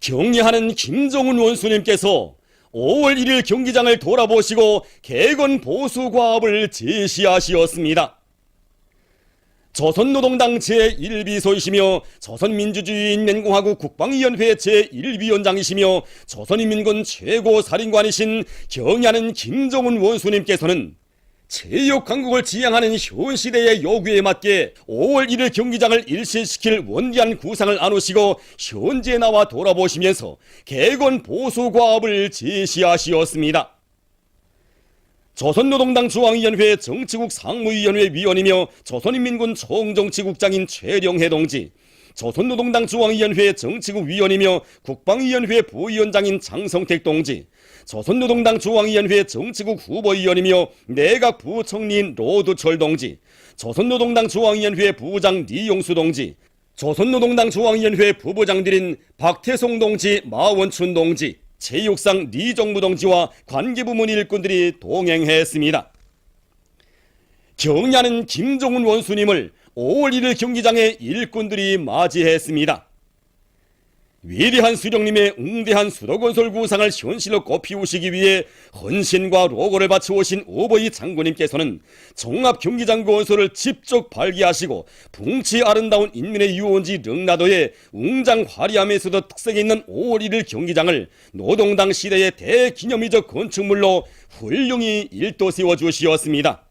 경례하는 김정은 원수님께서 5월 1일 경기장을 돌아보시고 개건 보수 과업을 제시하시었습니다. 조선노동당 제1비서이시며 조선민주주의인민공화국 국방위원회 제1위원장이시며 조선인민군 최고사령관이신 경애하는 김정은 원수님께서는 체육강국을 지향하는 현시대의 요구에 맞게 5월 1일 경기장을 일시시킬 원대한 구상을 안으시고 현재에 나와 돌아보시면서 개건 보수 과업을 제시하시었습니다. 조선노동당 중앙위원회 정치국 상무위원회 위원이며 조선인민군 총정치국장인 최령해 동지, 조선노동당 중앙위원회 정치국 위원이며 국방위원회 부위원장인 장성택 동지, 조선노동당 중앙위원회 정치국 후보위원이며 내각 부총리인 로두철 동지, 조선노동당 중앙위원회 부부장 리용수 동지, 조선노동당 중앙위원회 부부장들인 박태송 동지, 마원춘 동지, 체육상 리정무 동지와 관계부문 일꾼들이 동행했습니다. 경애하는 김정은 원수님을 5월 1일 경기장에 일꾼들이 맞이했습니다. 위대한 수령님의 웅대한 수도건설 구상을 현실로 꽃피우시기 위해 헌신과 로고를 바쳐오신 오버이 장군님께서는 종합경기장 건설을 직접 발기하시고 풍치 아름다운 인민의 유원지 릉나도의 웅장 화려함에서도 특색이 있는 5월 1일 경기장을 노동당 시대의 대기념비적 건축물로 훌륭히 일도 세워주시었습니다.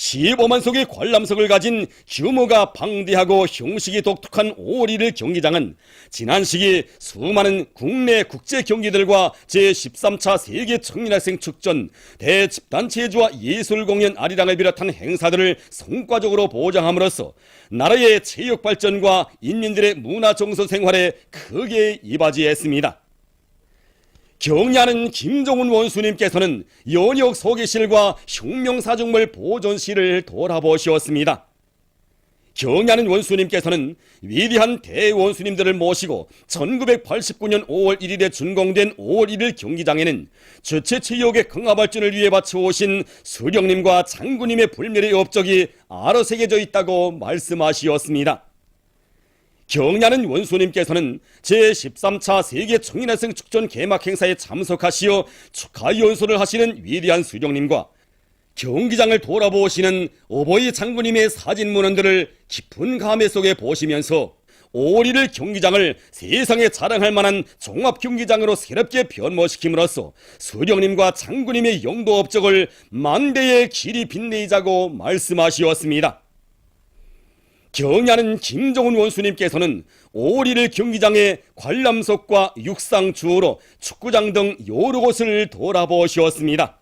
15만 석의 관람석을 가진 규모가 방대하고 형식이 독특한 5월 1일 경기장은 지난 시기 수많은 국내 국제 경기들과 제13차 세계 청년학생 축전, 대집단체주와 예술공연 아리랑을 비롯한 행사들을 성과적으로 보장함으로써 나라의 체육 발전과 인민들의 문화정서 생활에 크게 이바지했습니다. 경애하는 김정은 원수님께서는 연역 소개실과 혁명사중물 보존실을 돌아보셨습니다. 경애하는 원수님께서는 위대한 대원수님들을 모시고 1989년 5월 1일에 준공된 5월 1일 경기장에는 주체체육의 강화발전을 위해 바쳐오신 수령님과 장군님의 불멸의 업적이 알아 새겨져 있다고 말씀하시었습니다. 경애하는 원수님께서는 제13차 세계 청년학생 축전 개막 행사에 참석하시어 축하 연설을 하시는 위대한 수령님과 경기장을 돌아보시는 오보이 장군님의 사진 문헌들을 깊은 감회 속에 보시면서 5월 1일 경기장을 세상에 자랑할 만한 종합경기장으로 새롭게 변모시킴으로써 수령님과 장군님의 영도 업적을 만대의 길이 빛내자고 말씀하시었습니다. 경애하는 김정은 원수님께서는 5월 1일 경기장의 관람석과 육상주호로 축구장 등 여러 곳을 돌아보셨습니다.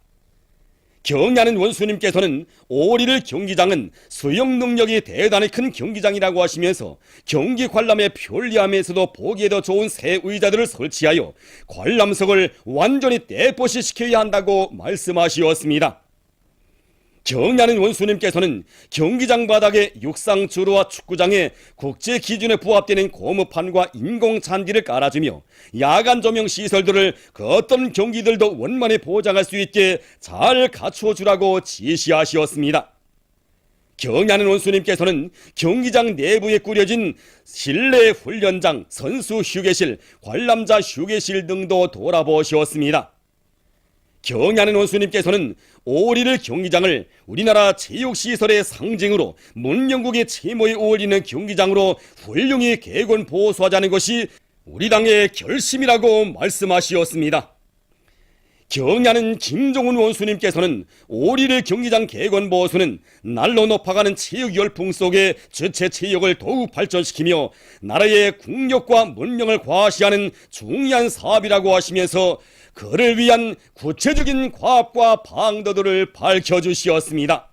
경애하는 원수님께서는 5월 1일 경기장은 수영 능력이 대단히 큰 경기장이라고 하시면서 경기 관람의 편리함에서도 보기에도 좋은 새 의자들을 설치하여 관람석을 완전히 떼포시 시켜야 한다고 말씀하시었습니다. 경애하는 원수님께서는 경기장 바닥에 육상주로와 축구장에 국제 기준에 부합되는 고무판과 인공잔디를 깔아주며 야간 조명 시설들을 그 어떤 경기들도 원만히 보장할 수 있게 잘 갖추어주라고 지시하시었습니다. 경애하는 원수님께서는 경기장 내부에 꾸려진 실내 훈련장, 선수 휴게실, 관람자 휴게실 등도 돌아보셨습니다. 경애하는 원수님께서는 5월 1일 경기장을 우리나라 체육시설의 상징으로 문명국의 채모에 어울리는 경기장으로 훌륭히 개건 보수하자는 것이 우리 당의 결심이라고 말씀하시었습니다. 경애하는 김정은 원수님께서는 5월 1일 경기장 개건 보수는 날로 높아가는 체육 열풍 속에 주체 체육을 더욱 발전시키며 나라의 국력과 문명을 과시하는 중요한 사업이라고 하시면서 그를 위한 구체적인 과업과 방도들을 밝혀주시었습니다.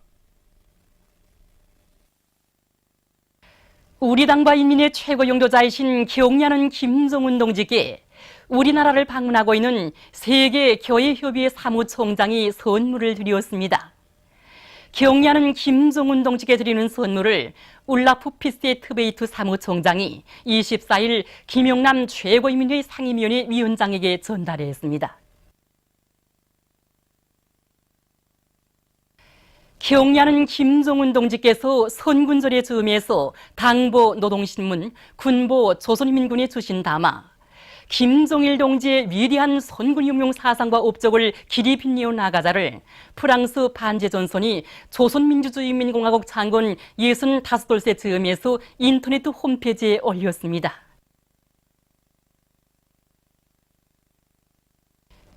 우리 당과 인민의 최고 영도자이신 경애하는 김정은 동지께 우리나라를 방문하고 있는 세계교회협의회 사무총장이 선물을 드리었습니다. 경애하는 김정은 동지께 드리는 선물을 울라프 피스트베이트 사무총장이 24일 김용남 최고인민회의 상임위원회 위원장에게 전달했습니다. 경애하는 김정은 동지께서 선군절의 즈음에서 당보 노동신문, 군보 조선인민군에 주신 담화, 김종일 동지의 위대한 선군용용 사상과 업적을 길이 빛내어 나가자를 프랑스 반제전선이 조선민주주의인민공화국 창건 65돌째 즈음에서 인터넷 홈페이지에 올렸습니다.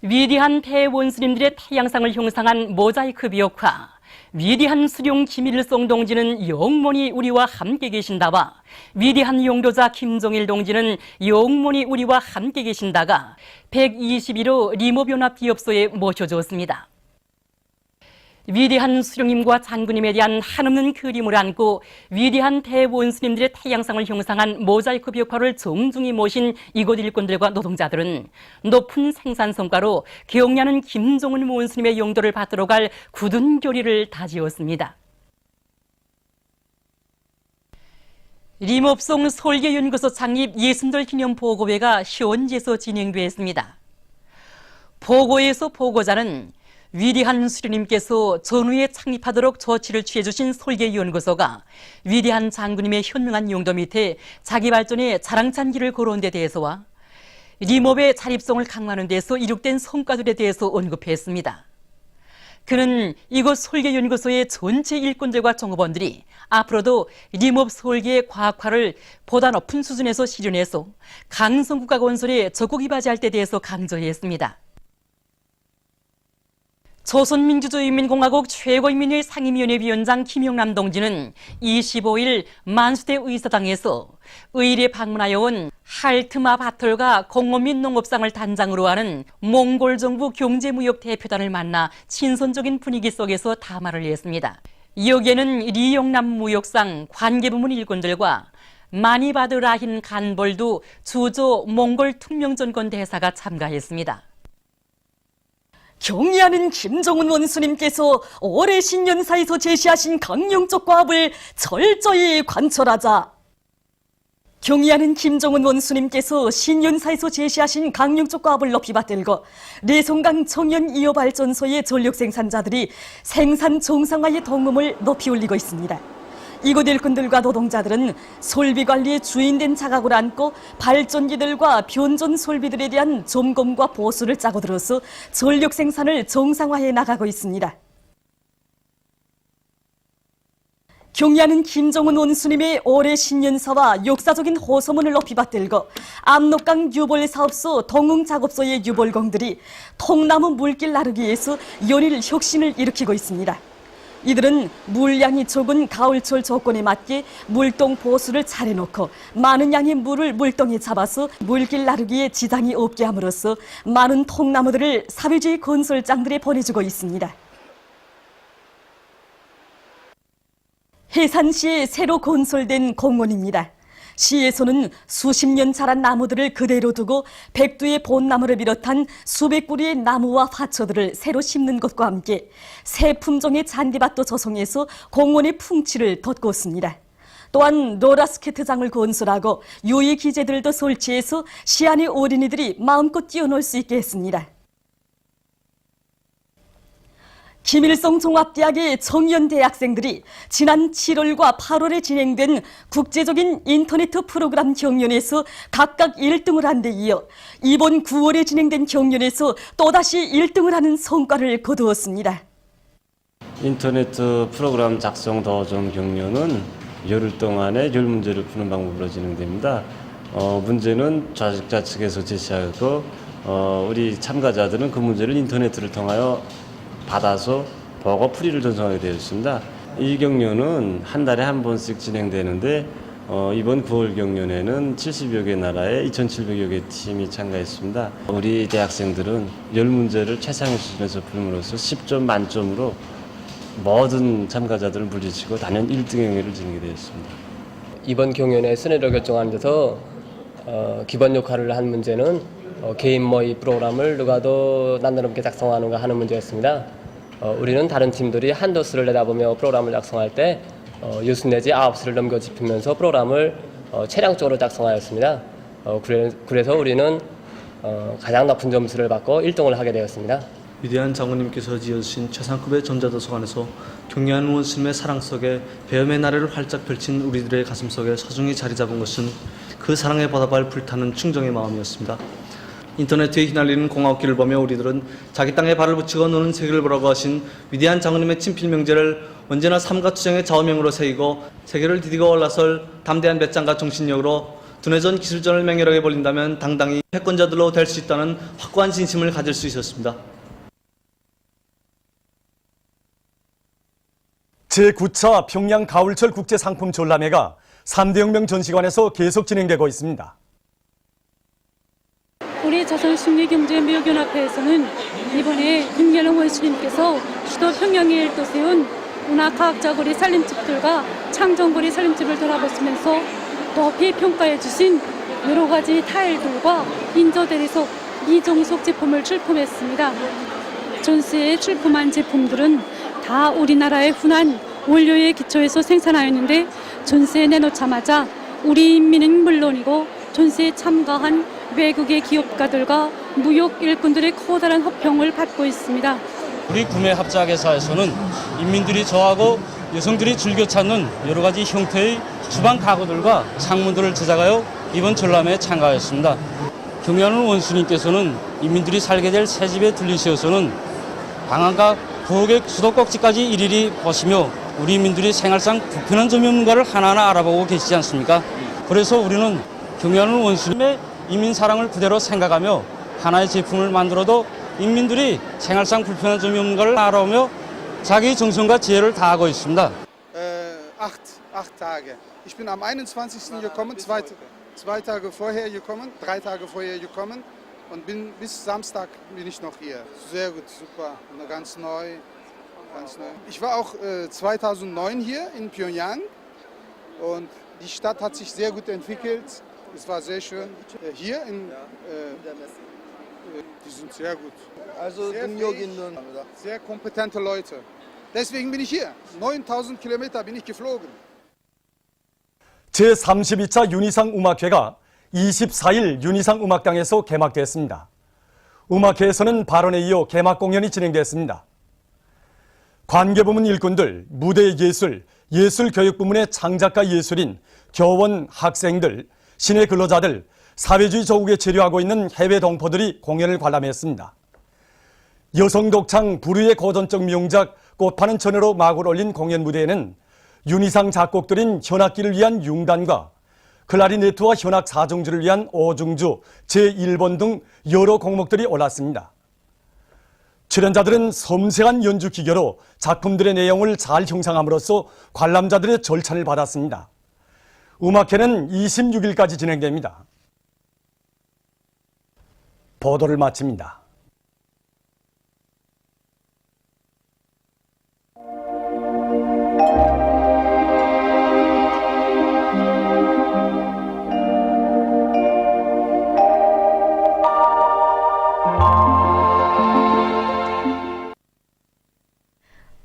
위대한 대원수님들의 태양상을 형상한 모자이크 비옥화, 위대한 수룡 김일성 동지는 영원히 우리와 함께 계신다와 위대한 용도자 김종일 동지는 영원히 우리와 함께 계신다가 121호 리모변화기업소에 모셔졌습니다. 위대한 수령님과 장군님에 대한 한없는 그림을 안고 위대한 대원수님들의 태양상을 형상한 모자이크 벽화를 정중히 모신 이곳 일꾼들과 노동자들은 높은 생산 성과로 경려하는 김종은 원수님의 용도를 받들어 갈 굳은 교리를 다지었습니다. 림업송 설계연구소 창립 60돌 기념 보고회가 현지에서 진행됐습니다. 보고회에서 보고자는 위대한 수령님께서 전후에 창립하도록 조치를 취해주신 설계연구소가 위대한 장군님의 현명한 용도 밑에 자기 발전에 자랑찬 길을 걸어온 데 대해서와 림업의 자립성을 강화하는 데서 이룩된 성과들에 대해서 언급했습니다. 그는 이곳 설계연구소의 전체 일꾼들과 종업원들이 앞으로도 림업 설계의 과학화를 보다 높은 수준에서 실현해서 강성국가 건설에 적극 이바지할 때 대해서 강조했습니다. 조선민주주의인민공화국 최고인민회 상임위원회 위원장 김영남 동지는 25일 만수대 의사당에서 의일에 방문하여 온 할트마 바톨가 공업 및 농업상을 단장으로 하는 몽골 정부 경제무역 대표단을 만나 친선적인 분위기 속에서 담화를 했습니다. 여기에는 리용남 무역상 관계부문 일꾼들과 마니바드 라힌 간볼두 주조 몽골 특명전권 대사가 참가했습니다. 경의하는 김종은 원수님께서 올해 신년사에서 제시하신 강령적 과업을 철저히 관철하자. 경의하는 김종은 원수님께서 신년사에서 제시하신 강령적 과업을 높이 받들고 내송강 청년 2호 발전소의 전력 생산자들이 생산 정상화의 동음을 높이 올리고 있습니다. 이곳 일꾼들과 노동자들은 설비 관리의 주인된 자각을 안고 발전기들과 변전 설비들에 대한 점검과 보수를 짜고 들어서 전력 생산을 정상화해 나가고 있습니다. 경의하는 김종은 원수님의 올해 신년사와 역사적인 호소문을 높이 받들고 압록강 유볼 사업소 동웅 작업소의 유볼공들이 통나무 물길 나르기 위해서 연일 혁신을 일으키고 있습니다. 이들은 물량이 적은 가을철 조건에 맞게 물동 보수를 차려놓고 많은 양의 물을 물동에 잡아서 물길 나르기에 지장이 없게 함으로써 많은 통나무들을 사회주의 건설장들에 보내주고 있습니다. 해산시에 새로 건설된 공원입니다. 시에서는 수십 년 자란 나무들을 그대로 두고 백두의 본나무를 비롯한 수백 그루의 나무와 화초들을 새로 심는 것과 함께 새 품종의 잔디밭도 조성해서 공원의 풍치를 돋궜습니다. 또한 롤러스케이트장을 건설하고 유의 기재들도 설치해서 시안의 어린이들이 마음껏 뛰어놀 수 있게 했습니다. 김일성 종합대학의 정연 대학생들이 지난 7월과 8월에 진행된 국제적인 인터넷 프로그램 경연에서 각각 1등을 한 데 이어 이번 9월에 진행된 경연에서 또다시 1등을 하는 성과를 거두었습니다. 인터넷 프로그램 작성 도전 경연은 열흘 동안에 10문제를 푸는 방법으로 진행됩니다. 문제는 좌측 측에서 제시하고 우리 참가자들은 그 문제를 인터넷을 통하여 받아서 보고 풀이를 전송하게 되어 있습니다. 이 경연은 한 달에 한 번씩 진행되는데 이번 9월 경연에는 70여 개 나라의 2,700여 개 팀이 참가했습니다. 우리 대학생들은 10문제를 최상의 수준에서 풀음으로써 10점 만점으로 모든 참가자들을 물리치고 단연 1등의 행위를 지니게 되었습니다. 이번 경연의 순위를 결정하는 데서 기본 역할을 한 문제는 개인 모의 프로그램을 누가 더 난다롭게 작성하는가 하는 문제였습니다. 우리는 다른 팀들이 한두 수를 내다보며 프로그램을 작성할 때 6수 내지 9수를 넘겨짚으면서 프로그램을 체량적으로 작성하였습니다. 그래서 우리는 가장 높은 점수를 받고 1등을 하게 되었습니다. 위대한 장군님께서 지어주신 최상급의 전자도서관에서 경의하는 원수님의 사랑 속에 배움의 나래를 활짝 펼친 우리들의 가슴 속에 소중히 자리 잡은 것은 그 사랑에 보답할 불타는 충정의 마음이었습니다. 인터넷에 휘날리는 공화국기를 보며 우리들은 자기 땅에 발을 붙이고 노는 세계를 보라고 하신 위대한 장군님의 친필 명제를 언제나 삶과 투쟁의 좌우명으로 새기고 세계를 디디고 올라설 담대한 배짱과 정신력으로 두뇌전 기술전을 맹렬하게 벌린다면 당당히 패권자들로 될 수 있다는 확고한 진심을 가질 수 있었습니다. 제9차 평양 가을철 국제상품 전람회가 3대 혁명 전시관에서 계속 진행되고 있습니다. 우리 조선식민경제무역연합회에서는 이번에 김연홍 원수님께서 수도 평양에 일도 세운 문화과학자거리 살림집들과 창정거리 살림집을 돌아보시면서 또 비평가해 주신 여러 가지 타일들과 인조대리석, 이종석 제품을 출품했습니다. 전시에 출품한 제품들은 다 우리나라의 훈한 원료의 기초에서 생산하였는데 전시에 내놓자마자 우리 인민은 물론이고 전시에 참가한 외국의 기업가들과 무역 일꾼들의 커다란 호평을 받고 있습니다. 우리 구매 합작회사에서는 인민들이 좋아하고 여성들이 즐겨 찾는 여러 가지 형태의 주방 가구들과 창문들을 제작하여 이번 전람회에 참가하였습니다. 경연훈 원수님께서는 인민들이 살게 될 새 집에 들리셔서는 방안과 부엌의 수도꼭지까지 일일이 보시며 우리 인민들이 생활상 불편한 점이 없는가를 하나하나 알아보고 계시지 않습니까? 그래서 우리는 경연훈 원수님의 인민 사랑을 그대로 생각하며 하나의 제품을 만들어도 인민들이 생활상 불편한 점이 없는가를 알아오며 자기 정성과 지혜를 다하고 있습니다. Acht Tage. Ich bin am 21. gekommen, zwei Tage vorher gekommen, 3 Tage vorher gekommen und bis Samstag bin ich noch hier. Sehr gut, super, ganz neu. Ich war auch 2009 hier in Pyongyang und die Stadt hat sich sehr gut entwickelt. Es war sehr schön. Hier die sind sehr gut. Also sehr kompetente Leute. Deswegen bin ich hier. 9000 Kilometer bin ich geflogen. 제32차 윤희상 음악회가 24일 윤희상 음악당에서 개막됐습니다. 음악회에서는 발언에 이어 개막 공연이 진행됐습니다. 관계부문 일꾼들, 무대예술, 예술교육부문의 창작가 예술인, 교원, 학생들, 시내 근로자들, 사회주의 조국에 체류하고 있는 해외 동포들이 공연을 관람했습니다. 여성 독창 불후의 고전적 명작 꽃파는 전으로 막을 올린 공연 무대에는 윤희상 작곡들인 현악기를 위한 융단과 클라리네트와 현악 사중주를 위한 오중주, 제1번 등 여러 곡목들이 올랐습니다. 출연자들은 섬세한 연주 기교로 작품들의 내용을 잘 형상함으로써 관람자들의 절찬을 받았습니다. 음악회는 26일까지 진행됩니다. 보도를 마칩니다.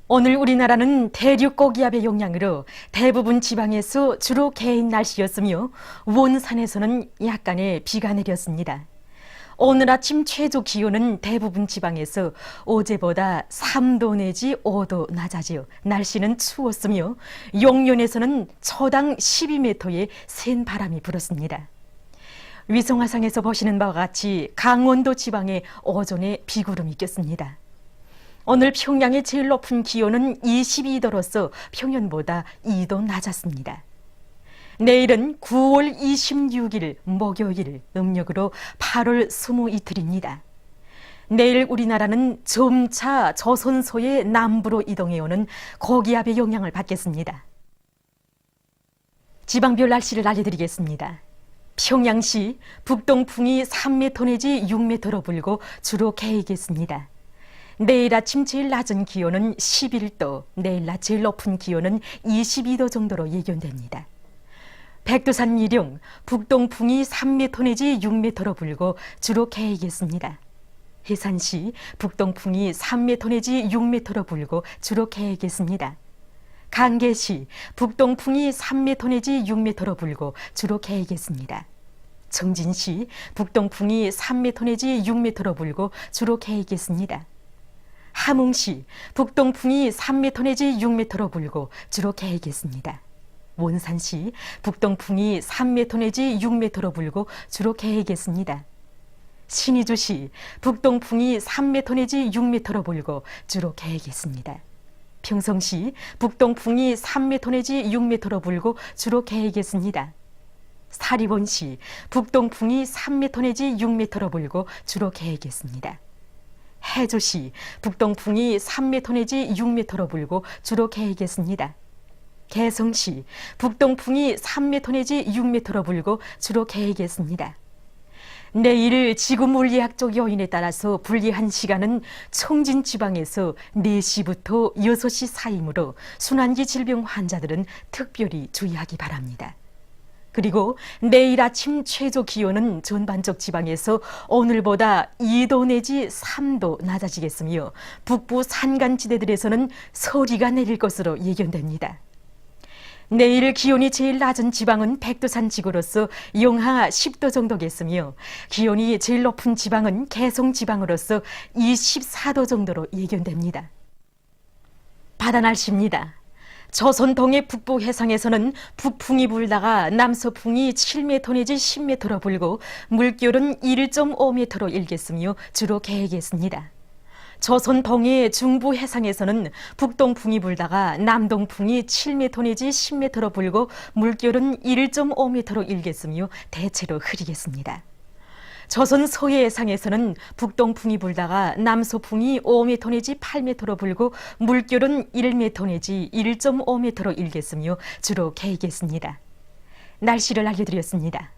오늘 우리나라는 대륙 고기압의 영향으로 대부분 지방에서 주로 개인 날씨였으며 원산에서는 약간의 비가 내렸습니다. 오늘 아침 최저 기온은 대부분 지방에서 어제보다 3도 내지 5도 낮아지어 날씨는 추웠으며 용련에서는 초당 12m의 센 바람이 불었습니다. 위성화상에서 보시는 바와 같이 강원도 지방에 오전에 비구름이 꼈습니다. 오늘 평양의 제일 높은 기온은 22도로서 평년보다 2도 낮았습니다. 내일은 9월 26일 목요일 음력으로 8월 20이틀입니다. 내일 우리나라는 점차 조선소의 남부로 이동해오는 고기압의 영향을 받겠습니다. 지방별 날씨를 알려드리겠습니다. 평양시 북동풍이 3m 내지 6m로 불고 주로 개이겠습니다. 내일 아침 제일 낮은 기온은 11도, 내일 낮 제일 높은 기온은 22도 정도로 예견됩니다. 백두산 이령, 북동풍이 3m 내지 6m로 불고 주로 개이겠습니다. 해산시, 북동풍이 3m 내지 6m로 불고 주로 개이겠습니다. 강계시, 북동풍이 3m 내지 6m로 불고 주로 개이겠습니다. 정진시, 북동풍이 3m 내지 6m로 불고 주로 개이겠습니다. 함흥시, 북동풍이 3m 내지 6m로 불고 주로 개이겠습니다. 원산시, 북동풍이 3m 내지 6m로 불고 주로 개이겠습니다. 신의주시 북동풍이 3m 내지 6m로 불고 주로 개겠습니다. 평성시 북동풍이 3m 내지 6m로 불고 주로 개겠습니다. 사리본시 북동풍이 3m 내지 6m로 불고 주로 개겠습니다. 해조시 북동풍이 3m 내지 6m로 불고 주로 개겠습니다. 개성시 북동풍이 3m 내지 6m로 불고 주로 개겠습니다. 내일 지구물리학적 요인에 따라서 불리한 시간은 청진 지방에서 4시부터 6시 사이므로 순환기 질병 환자들은 특별히 주의하기 바랍니다. 그리고 내일 아침 최저 기온은 전반적 지방에서 오늘보다 2도 내지 3도 낮아지겠으며 북부 산간지대들에서는 서리가 내릴 것으로 예견됩니다. 내일 기온이 제일 낮은 지방은 백두산 지구로서 영하 10도 정도겠으며 기온이 제일 높은 지방은 개성 지방으로서 24도 정도로 예견됩니다. 바다 날씨입니다. 조선 동해 북부 해상에서는 북풍이 불다가 남서풍이 7m 내지 10m로 불고 물결은 1.5m로 일겠으며 주로 개겠습니다. 조선 동해 중부 해상에서는 북동풍이 불다가 남동풍이 7m 내지 10m로 불고 물결은 1.5m로 일겠으며 대체로 흐리겠습니다. 조선 서해 해상에서는 북동풍이 불다가 남서풍이 5m 내지 8m로 불고 물결은 1m 내지 1.5m로 일겠으며 주로 개겠습니다. 날씨를 알려드렸습니다.